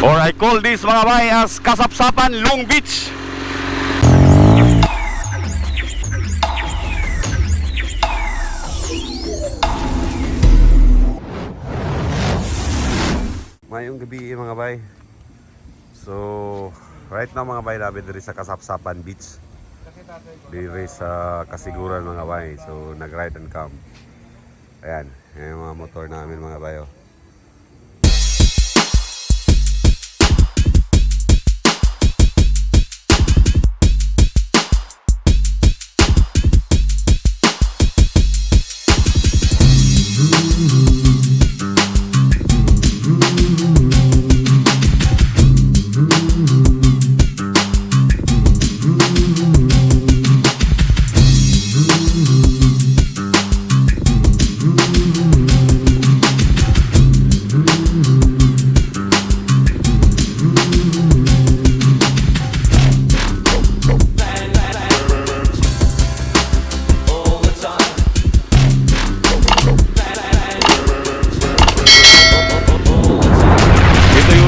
Or I call this mga bay as Casapsapan Long Beach. Mayong gabi mga bay. So right now mga bay, namin diri sa Casapsapan Beach, diri sa Casiguran mga bay. So nag ride and camp. Ayan, yung mga motor namin mga bay.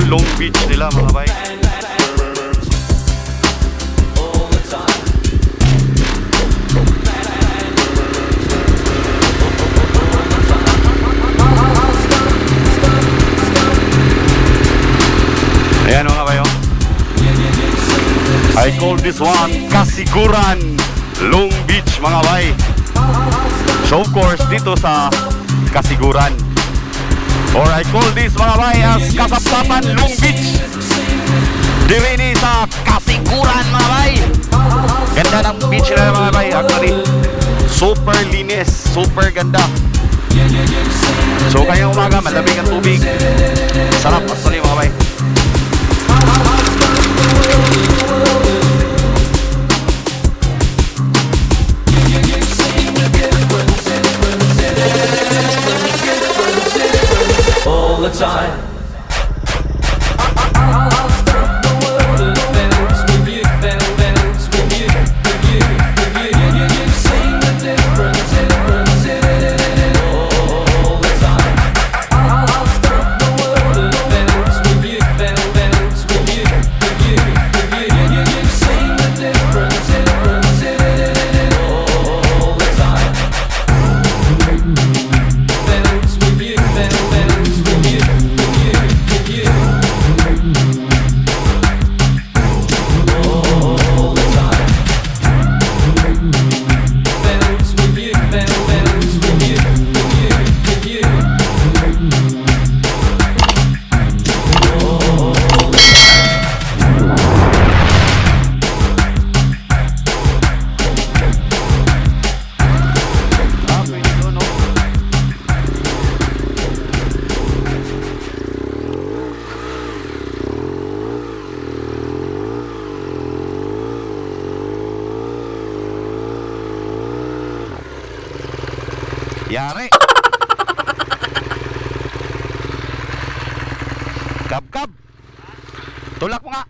Long Beach nila mga bay. Ayan mga bay, oh. I call this one Casiguran Long Beach mga bay. So of course dito sa Casiguran, or I call this mga bay as Casapsapan Long Beach. Diri ni sa Casiguran mga bay. Ganda ng beach nila mga bay. Actually, super linis, super ganda. So kayong umaga, malamig ang tubig. Sarap actually mga bay. All the time. Yari. Kab. Tulak mo nga.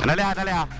Dali ha.